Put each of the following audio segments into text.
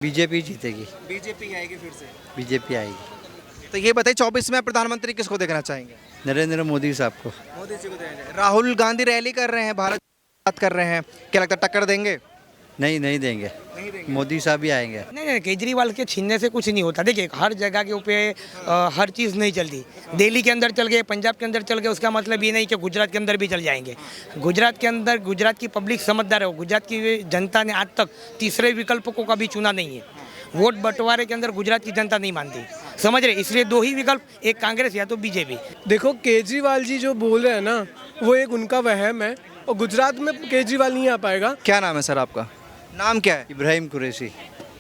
BJP जीतेगी। BJP आएगी फिर से। बीजेपी आएगी। तो ये बताइए 24 में प्रधानमंत्री किसको देखना चाहेंगे? नरेंद्र मोदी साहब को। मोदी जी को देंगे। राहुल गांधी रैली कर रहे हैं, भारत बात कर रहे हैं, क्या लगता है टक्कर देंगे? नहीं देंगे। नहीं देंगे। मोदी साहब ही आएंगे। नहीं, केजरीवाल के छीनने से कुछ नहीं होता। देखिए, हर जगह के ऊपर हर चीज़ नहीं चलती। दिल्ली के अंदर चल गए, पंजाब के अंदर चल गए, उसका मतलब ये नहीं कि गुजरात के अंदर भी चल जाएंगे। गुजरात के अंदर गुजरात की पब्लिक समझदार है। गुजरात की जनता ने आज तक तीसरे विकल्प को कभी चुना नहीं है। वोट बंटवारे के अंदर गुजरात की जनता नहीं मानती, समझ रहे? इसलिए दो ही विकल्प, एक कांग्रेस या तो बीजेपी। देखो, केजरीवाल जी जो बोल रहे हैं ना, वो एक उनका वहम है और गुजरात में केजरीवाल नहीं आ पाएगा। क्या नाम है सर आपका? नाम क्या है? इब्राहिम कुरैशी।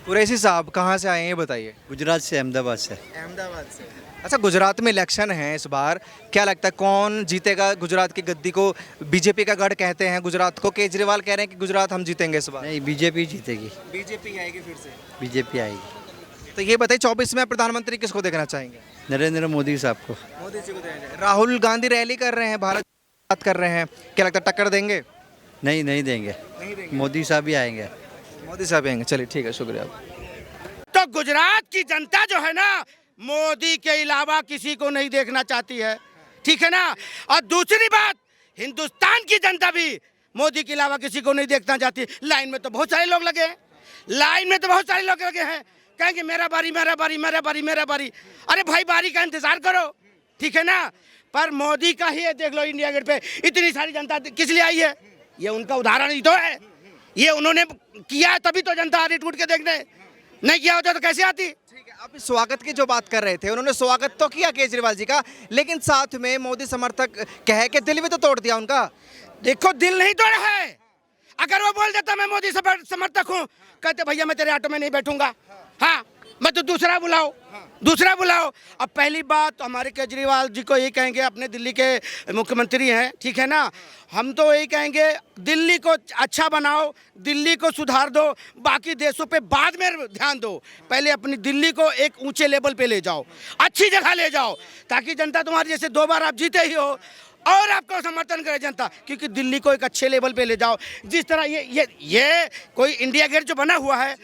कुरैशी साहब कहाँ से आए हैं ये बताइए। गुजरात से, अहमदाबाद से। अहमदाबाद से। अच्छा, गुजरात में इलेक्शन है इस बार, क्या लगता है कौन जीतेगा गुजरात की गद्दी को? बीजेपी का गढ़ कहते हैं गुजरात को, केजरीवाल कह रहे हैं कि गुजरात हम जीतेंगे इस बार। नहीं, बीजेपी जीतेगी। बीजेपी आएगी फिर से। बीजेपी आएगी। तो ये बताइए 24 में प्रधानमंत्री किसको देखना चाहेंगे? नरेंद्र मोदी साहब को। मोदी जी को देंगे। राहुल गांधी रैली कर रहे हैं, भारत बात कर रहे हैं, क्या लगता है टक्कर देंगे? नहीं देंगे। नहीं देंगे। मोदी साहब ही आएंगे। मोदी साहब आएंगे। चलिए ठीक है, शुक्रिया। तो गुजरात की जनता जो है ना, मोदी के अलावा किसी को नहीं देखना चाहती है, ठीक है ना। और दूसरी बात, हिंदुस्तान की जनता भी मोदी के अलावा किसी को नहीं देखना चाहती। लाइन में तो बहुत सारे लोग लगे हैं, कहेंगे मेरा बारी मेरा बारी मेरा बारी मेरा बारी। अरे भाई, बारी का इंतजार करो, ठीक है ना। पर मोदी का ही देख लो, इंडिया गेट पे इतनी सारी जनता किस लिए आई है? ये उनका उदाहरण ही तो है। ये उन्होंने किया है, तभी तो जनता आ रही टूट के देखने। नहीं किया होता तो कैसे आती? ठीक है, आप इस स्वागत की जो बात कर रहे थे, उन्होंने स्वागत तो किया केजरीवाल जी का, लेकिन साथ में मोदी समर्थक कहे कि दिल भी तो तोड़ दिया उनका। देखो, दिल नहीं तोड़ा है। अगर वो बोल देता मैं मोदी समर्थक हूँ, कहते भैया मैं तेरे ऑटो में नहीं बैठूंगा, हाँ मैं तो दूसरा बुलाओ। अब पहली बात, हमारे केजरीवाल जी को यही कहेंगे, अपने दिल्ली के मुख्यमंत्री हैं, ठीक है ना। हम तो यही कहेंगे, दिल्ली को अच्छा बनाओ, दिल्ली को सुधार दो, बाकी देशों पे बाद में ध्यान दो। पहले अपनी दिल्ली को एक ऊंचे लेवल पे ले जाओ, अच्छी जगह ले जाओ, ताकि जनता तुम्हारी, जैसे 2 बार आप जीते ही हो और आपको समर्थन करे जनता, क्योंकि दिल्ली को एक अच्छे लेवल पे ले जाओ। जिस तरह ये कोई इंडिया गेट जो बना हुआ है,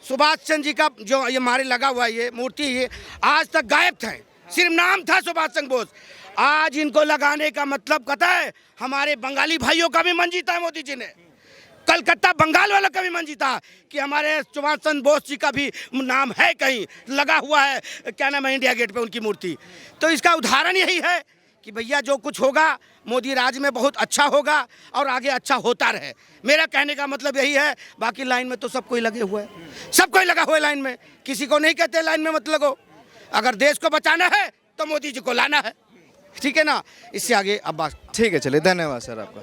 सुभाष चंद्र जी का जो ये हमारे लगा हुआ है, ये मूर्ति, ये आज तक गायब था, सिर्फ नाम था सुभाष चंद्र बोस। आज इनको लगाने का मतलब पता है, हमारे बंगाली भाइयों का भी मन जीता है मोदी जी ने, कलकत्ता बंगाल वालों का भी मन जीता कि हमारे सुभाष चंद्र बोस जी का भी नाम है, कहीं लगा हुआ है, क्या नाम है, इंडिया गेट पे उनकी मूर्ति। तो इसका उदाहरण यही है कि भैया जो कुछ होगा मोदी राज में बहुत अच्छा होगा और आगे अच्छा होता रहे। मेरा कहने का मतलब यही है। बाकी लाइन में तो सब कोई लगे हुए है, सब कोई लगा हुआ है लाइन में, किसी को नहीं कहते लाइन में मत लगो। अगर देश को बचाना है तो मोदी जी को लाना है, ठीक है ना। इससे आगे अब बात। ठीक है, चलिए, धन्यवाद सर आपका।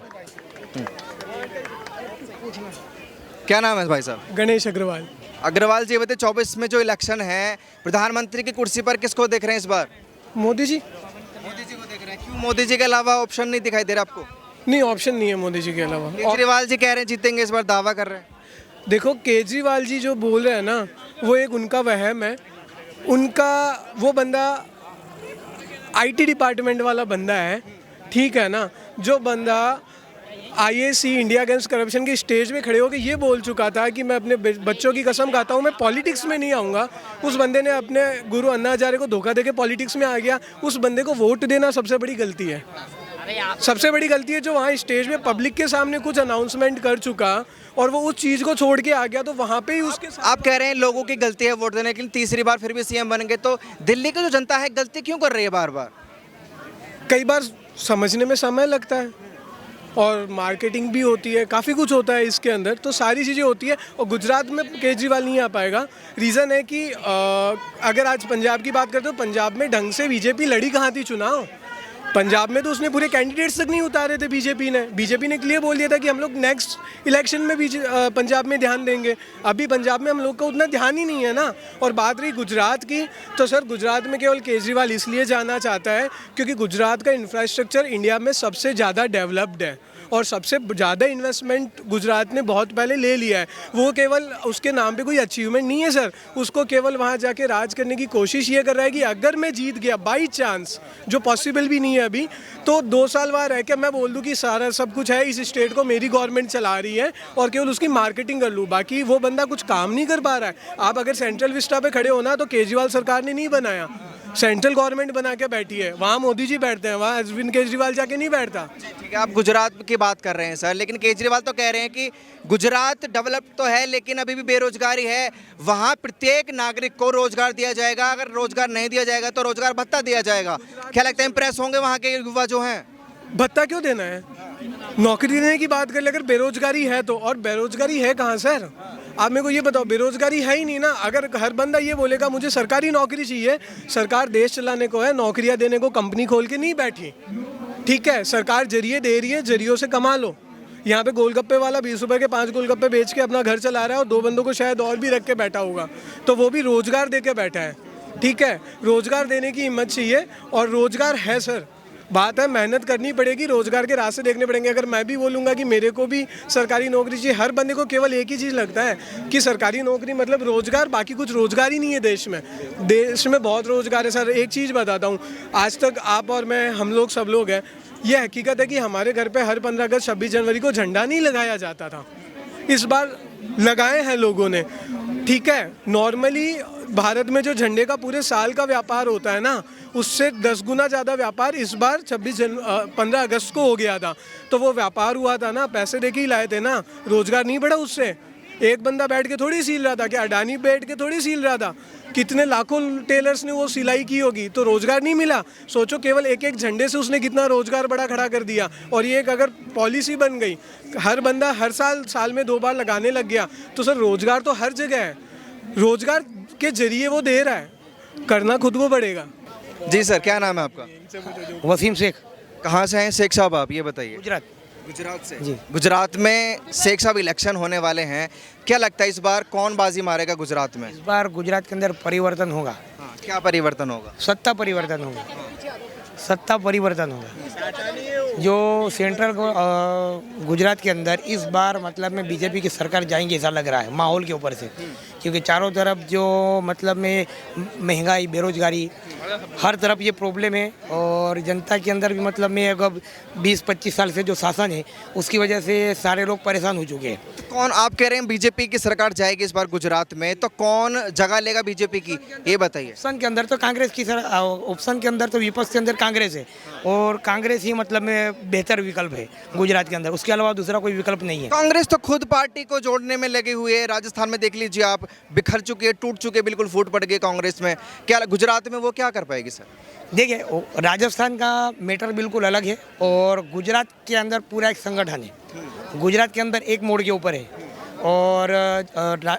क्या नाम है भाई साहब? गणेश अग्रवाल। अग्रवाल जी, बताइए 24 में जो इलेक्शन है, प्रधानमंत्री की कुर्सी पर किसको देख रहे हैं इस बार? मोदी जी। मोदी जी को देख रहे हैं। क्यों मोदी जी के अलावा ऑप्शन नहीं दिखाई दे रहा आपको? नहीं, ऑप्शन नहीं है मोदी जी के अलावा। केजरीवाल जी कह रहे हैं जीतेंगे इस बार, दावा कर रहे हैं। देखो, केजरीवाल जी जो बोल रहे हैं ना, वो एक उनका वहम है। उनका वो बंदा IT डिपार्टमेंट वाला बंदा है, ठीक है ना। जो बंदा IAC, इंडिया अगेंस्ट करप्शन की स्टेज में खड़े होकर ये बोल चुका था कि मैं अपने बच्चों की कसम खाता हूँ, मैं पॉलिटिक्स में नहीं आऊँगा। उस बंदे ने अपने गुरु अन्ना हजारे को धोखा देके पॉलिटिक्स में आ गया। उस बंदे को वोट देना सबसे बड़ी गलती है, सबसे बड़ी गलती है। जो वहाँ स्टेज में पब्लिक के सामने कुछ अनाउंसमेंट कर चुका और वो उस चीज़ को छोड़ के आ गया, तो वहाँ पे ही उसके आप कह रहे हैं लोगों की गलती है वोट देने के लिए, तीसरी बार फिर भी CM बन गए, तो दिल्ली की जो जनता है गलती क्यों कर रही है बार बार? कई बार समझने में समय लगता है और मार्केटिंग भी होती है, काफ़ी कुछ होता है इसके अंदर, तो सारी चीज़ें होती है। और गुजरात में केजरीवाल नहीं आ पाएगा। रीज़न है कि अगर आज पंजाब की बात करते हो, पंजाब में ढंग से बीजेपी लड़ी कहाँ थी चुनाव? पंजाब में तो उसने पूरे कैंडिडेट्स तक नहीं उतारे थे बीजेपी ने क्लियर बोल दिया था कि हम लोग नेक्स्ट इलेक्शन में भी पंजाब में ध्यान देंगे। अभी पंजाब में हम लोग का उतना ध्यान ही नहीं है ना। और बात रही गुजरात की, तो सर गुजरात में केवल केजरीवाल इसलिए जाना चाहता है क्योंकि गुजरात का इंफ्रास्ट्रक्चर इंडिया में सबसे ज़्यादा डेवलप्ड है और सबसे ज़्यादा इन्वेस्टमेंट गुजरात ने बहुत पहले ले लिया है। वो केवल उसके नाम पे कोई अचीवमेंट नहीं है सर, उसको केवल वहाँ जाके राज करने की कोशिश ये कर रहा है कि अगर मैं जीत गया बाई चांस, जो पॉसिबल भी नहीं है अभी, तो 2 साल वहाँ रह के मैं बोल दूँ कि सारा सब कुछ है, इस स्टेट को मेरी गवर्नमेंट चला रही है और केवल उसकी मार्केटिंग कर लूँ। बाकी वो बंदा कुछ काम नहीं कर पा रहा है। आप अगर सेंट्रल विस्टा पे खड़े हो ना, तो केजरीवाल सरकार ने नहीं बनाया, सेंट्रल गवर्नमेंट बना के बैठी है। वहाँ मोदी जी बैठते हैं, वहाँ अरविंद केजरीवाल जाके नहीं बैठता। ठीक है, आप गुजरात की बात कर रहे हैं सर, लेकिन केजरीवाल तो कह रहे हैं कि गुजरात डेवलप तो है लेकिन अभी भी बेरोजगारी है, वहाँ प्रत्येक नागरिक को रोजगार दिया जाएगा, अगर रोजगार नहीं दिया जाएगा तो रोजगार भत्ता दिया जाएगा। क्या लगता है इंप्रेस होंगे वहाँ के युवा जो हैं? भत्ता क्यों देना है, नौकरी देने की बात कर ले अगर बेरोजगारी है तो। और बेरोजगारी है कहाँ सर, आप मेरे को ये बताओ, बेरोजगारी है ही नहीं ना। अगर हर बंदा ये बोलेगा मुझे सरकारी नौकरी चाहिए, सरकार देश चलाने को है, नौकरियां देने को कंपनी खोल के नहीं बैठी, ठीक है, सरकार जरिए दे रही है, जरियों से कमा लो। यहाँ पे गोलगप्पे वाला 20 रुपए के 5 गोलगप्पे बेच के अपना घर चला रहा है और 2 बंदों को शायद और भी रख के बैठा होगा, तो वो भी रोजगार दे के बैठा है। ठीक है, रोजगार देने की हिम्मत चाहिए और रोजगार है सर। बात है मेहनत करनी पड़ेगी, रोजगार के रास्ते देखने पड़ेंगे। अगर मैं भी बोलूँगा कि मेरे को भी सरकारी नौकरी चाहिए, हर बंदे को केवल एक ही चीज़ लगता है कि सरकारी नौकरी मतलब रोजगार, बाकी कुछ रोजगार ही नहीं है देश में। देश में बहुत रोजगार है सर। एक चीज़ बताता हूँ, आज तक आप और मैं, हम लोग सब लोग हैं, ये हकीकत है कि हमारे घर पे हर 15 अगस्त 26 जनवरी को झंडा नहीं लगाया जाता था, इस बार लगाए हैं लोगों ने। ठीक है, नॉर्मली भारत में जो झंडे का पूरे साल का व्यापार होता है ना, उससे 10 गुना ज़्यादा व्यापार इस बार 15 अगस्त को हो गया था। तो वो व्यापार हुआ था ना, पैसे दे के ही लाए थे ना, रोजगार नहीं बढ़ा उससे। एक बंदा बैठ के थोड़ी सील रहा था, कि अडानी बैठ के थोड़ी सील रहा था, कितने लाखों टेलर्स ने वो सिलाई की होगी, तो रोजगार नहीं मिला। सोचो केवल एक एक झंडे से उसने कितना रोजगार बड़ा खड़ा कर दिया। और ये एक अगर पॉलिसी बन गई, हर बंदा हर साल में 2 बार लगाने लग गया, तो सर रोजगार तो हर जगह है, रोजगार के जरिए वो दे रहा है, करना खुद को पड़ेगा। जी सर, क्या नाम है आपका? वसीम शेख, कहाँ से हैं शेख साहब आप, ये बताइए। गुजरात। गुजरात से जी। गुजरात में शेख साहब इलेक्शन होने वाले हैं, क्या लगता है इस बार कौन बाजी मारेगा गुजरात में? इस बार गुजरात के अंदर परिवर्तन होगा। हाँ, क्या परिवर्तन होगा? सत्ता परिवर्तन होगा, सत्ता परिवर्तन होगा। जो सेंट्रल गुजरात के अंदर इस बार मतलब में बीजेपी की सरकार जाएंगे ऐसा लग रहा है माहौल के ऊपर से, क्योंकि चारों तरफ जो मतलब में महंगाई, बेरोजगारी, हर तरफ ये प्रॉब्लम है। और जनता के अंदर भी मतलब में अगर 20-25 साल से जो शासन है उसकी वजह से सारे लोग परेशान हो चुके हैं। तो कौन, आप कह रहे हैं बीजेपी की सरकार जाएगी इस बार गुजरात में, तो कौन जगह लेगा बीजेपी की, ये बताइए। ऑप्शन के अंदर तो कांग्रेस की ऑप्शन के अंदर तो विपक्ष के अंदर कांग्रेस है, और कांग्रेस ही मतलब में बेहतर विकल्प है गुजरात के अंदर, उसके अलावा दूसरा कोई विकल्प नहीं है। कांग्रेस तो खुद पार्टी को जोड़ने में लगे हुए है, राजस्थान में देख लीजिए आप, बिखर चुके हैं, टूट चुके, बिल्कुल फूट पड़ गए कांग्रेस में। क्या गुजरात में वो क्या कर पाएगी सर? देखिए, राजस्थान का मैटर बिल्कुल अलग है और गुजरात के अंदर पूरा एक संगठन है, गुजरात के अंदर एक मोड़ के ऊपर है। और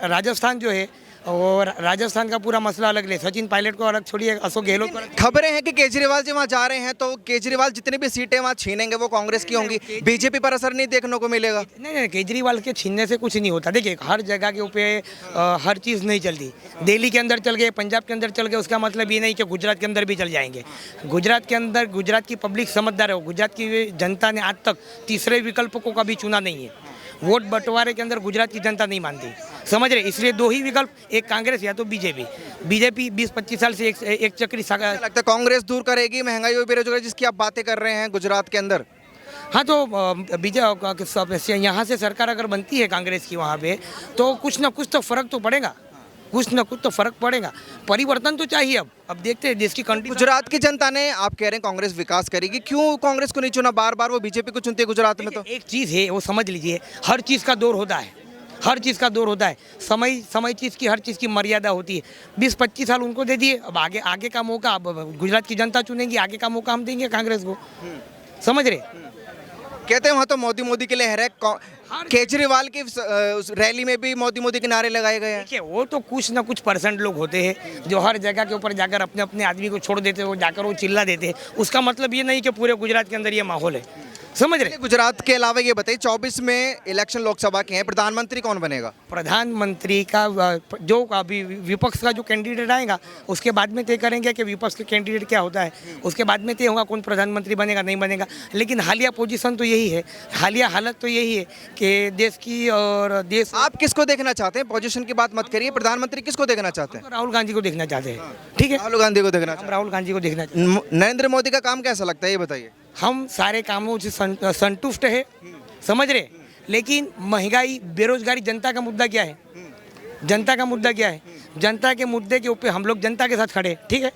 राजस्थान जो है, और राजस्थान का पूरा मसला अलग ले, सचिन पायलट को अलग छोड़िए, अशोक गहलोत को। खबरें हैं कि केजरीवाल जी वहाँ जा रहे हैं, तो केजरीवाल जितनी भी सीटें वहाँ छीनेंगे वो कांग्रेस की होंगी, बीजेपी पर असर नहीं देखने को मिलेगा। नहीं, केजरीवाल के छीनने से कुछ नहीं होता। देखिए, हर जगह के ऊपर हर चीज़ नहीं चलती। दिल्ली के अंदर चल गए, पंजाब के अंदर चल गए, उसका मतलब ये नहीं कि गुजरात के अंदर भी चल जाएंगे। गुजरात के अंदर गुजरात की पब्लिक समझदार है, गुजरात की जनता ने आज तक तीसरे विकल्प को कभी चुना नहीं है। वोट बंटवारे के अंदर गुजरात की जनता नहीं मानती, समझ रहे, इसलिए 2 ही विकल्प, एक कांग्रेस या तो बीजेपी। बीजेपी 20-25 साल से एक चक्री सागा। लगता है कांग्रेस दूर करेगी महंगाई और बेरोजगारी जिसकी आप बातें कर रहे हैं गुजरात के अंदर? हाँ, तो बीजेपी यहाँ से सरकार अगर बनती है कांग्रेस की वहाँ पे, तो कुछ ना कुछ तो फर्क तो पड़ेगा, कुछ ना कुछ तो फर्क पड़ेगा। परिवर्तन तो चाहिए। अब देखते हैं देश की कंट्री। गुजरात की जनता ने, आप कह रहे हैं कांग्रेस विकास करेगी, क्यों कांग्रेस को नहीं चुना? बार बार वो बीजेपी को चुनती है गुजरात में। तो एक चीज़ है, वो समझ लीजिए, हर चीज़ का दौर होता है, हर चीज़ का दौर होता है। समय चीज़ की, हर चीज़ की मर्यादा होती है। 20-25 साल उनको दे दिए, अब आगे का मौका अब गुजरात की जनता चुनेगी, आगे का मौका हम देंगे कांग्रेस को, समझ रहे। कहते हैं वहाँ तो मोदी की लहर है, केजरीवाल की रैली में भी मोदी के नारे लगाए गए हैं। देखिए, वो तो कुछ ना कुछ % लोग होते हैं जो हर जगह के ऊपर जाकर अपने आदमी को छोड़ देते हैं, वो जाकर वो चिल्ला देते हैं। उसका मतलब ये नहीं कि पूरे गुजरात के अंदर ये माहौल है, समझ रहे? गुजरात के अलावा ये बताइए 24 में इलेक्शन लोकसभा के हैं, प्रधानमंत्री कौन बनेगा? प्रधानमंत्री का जो अभी विपक्ष का जो कैंडिडेट आएगा उसके बाद में तय करेंगे कि विपक्ष का कैंडिडेट क्या होता है, उसके बाद में तय होगा कौन प्रधानमंत्री बनेगा नहीं बनेगा। लेकिन हालिया पोजीशन तो यही है, हालिया हालत तो यही है कि देश की और देश आप किसको देखना चाहते हैं? पोजीशन की बात मत करिए, प्रधानमंत्री किसको देखना चाहते हैं? राहुल गांधी को देखना चाहते हैं। ठीक है, राहुल गांधी को देखना हम राहुल गांधी को देखना चाहते हैं। नरेंद्र मोदी का काम कैसा लगता है ये बताइए? हम सारे कामों से संतुष्ट है, समझ रहे। लेकिन महंगाई, बेरोजगारी, जनता का मुद्दा क्या है? जनता का मुद्दा क्या है? जनता के मुद्दे के ऊपर हम लोग जनता के साथ खड़े हैं, ठीक है।